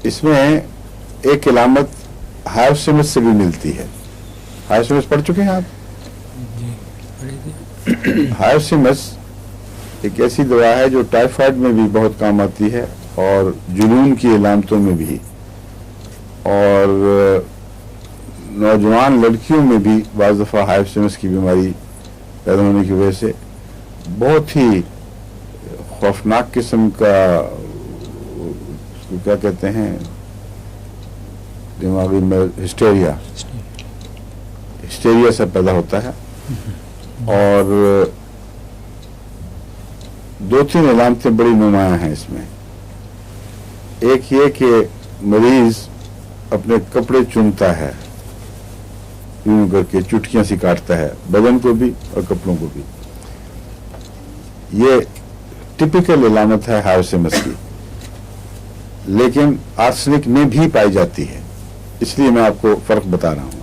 اس میں ایک علامت ہائیوسیمس سے بھی ملتی ہے. ہائیوسیمس پڑھ چکے ہیں آپ؟ ہائیوسیمس ایک ایسی دوا ہے جو ٹائیفائڈ میں بھی بہت کام آتی ہے اور جنون کی علامتوں میں بھی، اور نوجوان لڑکیوں میں بھی بعض دفعہ ہائیوسیمس کی بیماری پیدا ہونے کی وجہ سے بہت ہی خوفناک قسم کا، اس کو کیا کہتے ہیں دماغی میں، ہسٹیریا سے پیدا ہوتا ہے. اور 2-3 علامتیں بڑی نمایاں ہیں اس میں. ایک یہ کہ مریض اپنے کپڑے چنتا ہے، یوں کر کے چٹکیاں سی کاٹتا ہے، بدن کو بھی اور کپڑوں کو بھی. یہ ٹپیکل علامت ہے ہائیوسیمس کی، لیکن آرسنک میں بھی پائی جاتی ہے، اس لیے میں آپ کو فرق بتا رہا ہوں.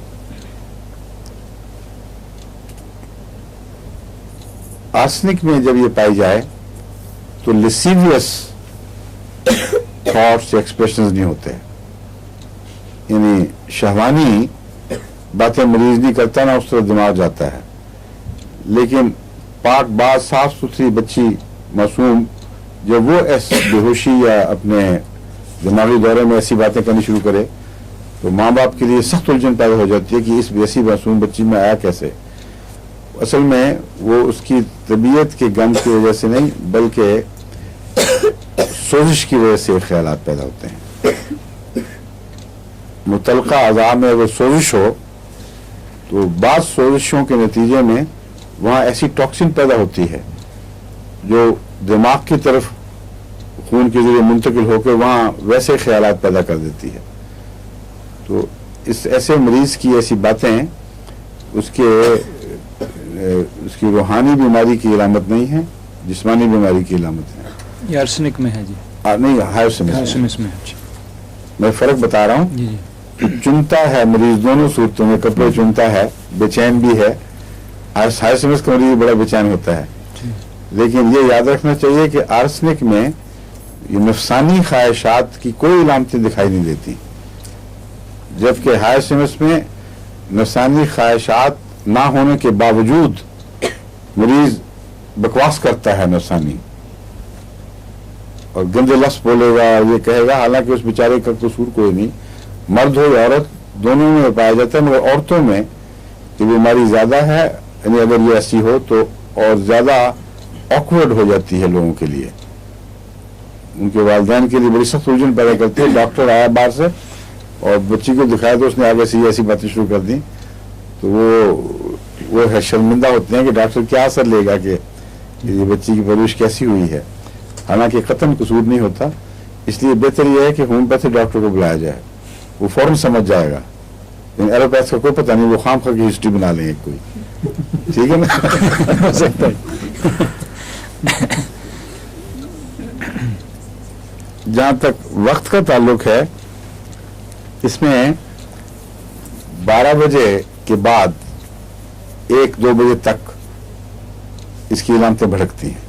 آرسنک میں جب یہ پائی جائے تو لیسیویس تھاٹس ایکسپریشنز نہیں ہوتے، یعنی شہوانی باتیں مریض نہیں کرتا، نہ اس طرح دماغ جاتا ہے. لیکن پاک باز صاف ستھری بچی معصوم جب وہ بے ہوشی یا اپنے دماغی دورے میں ایسی باتیں کرنی شروع کرے تو ماں باپ کے لیے سخت الجھن پیدا ہو جاتی ہے کہ اس ایسی معصوم بچی میں آیا کیسے. اصل میں وہ اس کی طبیعت کے غم کی وجہ سے نہیں بلکہ سوزش کی وجہ سے خیالات پیدا ہوتے ہیں. متعلقہ اعضاء میں اگر سوزش ہو تو بعض سوزشوں کے نتیجے میں وہاں ایسی ٹاکسن پیدا ہوتی ہے جو دماغ کی طرف خون کے ذریعے منتقل ہو کے وہاں ویسے خیالات پیدا کر دیتی ہے. تو اس ایسے مریض کی ایسی باتیں اس کی روحانی بیماری کی علامت نہیں ہے، جسمانی بیماری کی علامت ہے. یہ آرسنک میں ہے جی؟ نہیں، ہائیوسیمس میں. میں فرق بتا رہا ہوں. جی چنتا ہے مریض دونوں صورتوں میں، کپڑے چنتا ہے، بے چین بھی ہے. ہائیوسیمس کا مریض بڑا بے چین ہوتا ہے. لیکن یہ یاد رکھنا چاہیے کہ آرسنک میں یہ نفسانی خواہشات کی کوئی علامتیں دکھائی نہیں دیتی، جبکہ ہائیوسیمس میں نفسانی خواہشات نہ ہونے کے باوجود مریض بکواس کرتا ہے نفسانی، اور گندے لفظ بولے گا، یہ کہے گا، حالانکہ اس بیچارے کا قصور کوئی نہیں. مرد ہو یا عورت دونوں میں پایا جاتا ہے، مگر عورتوں میں یہ بیماری زیادہ ہے. یعنی اگر یہ ایسی ہو تو اور زیادہ آکورڈ ہو جاتی ہے لوگوں کے لیے، ان کے والدین کے لیے بڑی سخت الجھن پیدا کرتی ہے. ڈاکٹر آیا باہر سے اور بچی کو دکھایا تو اس نے آگے سے ایسی باتیں شروع کر دیں تو وہ شرمندہ ہوتے ہیں کہ ڈاکٹر کیا اثر لے گا کہ یہ بچی کی پرورش کیسی ہوئی ہے، حالانکہ قطعاً قصور نہیں ہوتا. اس لیے بہتر یہ ہے کہ ہومیوپیتھی ڈاکٹر کو بلایا جائے، وہ فوراً سمجھ جائے گا. لیکن ایلوپیتھ کا کوئی پتہ نہیں، وہ خام خواہ کی ہسٹری بنا لیں کوئی. ٹھیک ہے نا؟ جہاں تک وقت کا تعلق ہے، اس میں 12 بجے کے بعد 1-2 بجے تک اس کی علامتیں بھڑکتی ہیں،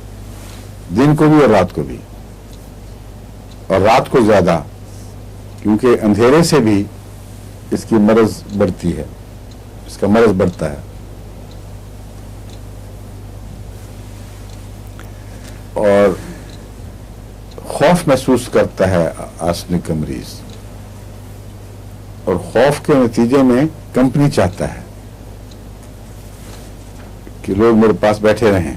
دن کو بھی اور رات کو بھی، اور رات کو زیادہ، کیونکہ اندھیرے سے بھی اس کی مرض بڑھتی ہے، اس کا مرض بڑھتا ہے. اور خوف محسوس کرتا ہے آرسنک کا مریض، اور خوف کے نتیجے میں کمپنی چاہتا ہے کہ لوگ میرے پاس بیٹھے رہیں.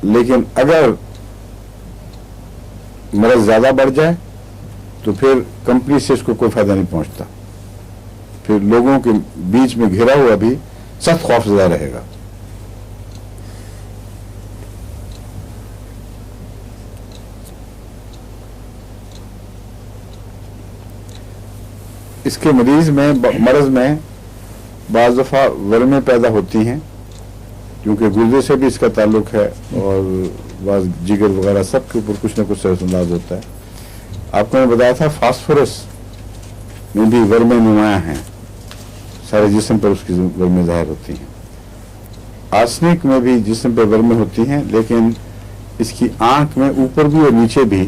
لیکن اگر مرض زیادہ بڑھ جائے تو پھر کمپنی سے اس کو کوئی فائدہ نہیں پہنچتا، پھر لوگوں کے بیچ میں گھرا ہوا بھی سخت خوف زدہ رہے گا. اس کے مریض میں مرض میں بعض دفعہ ورمیں پیدا ہوتی ہیں، کیونکہ گردے سے بھی اس کا تعلق ہے، اور بعض جگر وغیرہ سب کے اوپر کچھ نہ کچھ سرس انداز ہوتا ہے. آپ کو میں بتایا تھا فاسفورس میں بھی ورمیں نمایاں ہیں، سارے جسم پر اس کی ورمیں ظاہر ہوتی ہیں. آرسنک میں بھی جسم پہ ورمیں ہوتی ہیں، لیکن اس کی آنکھ میں اوپر بھی اور نیچے بھی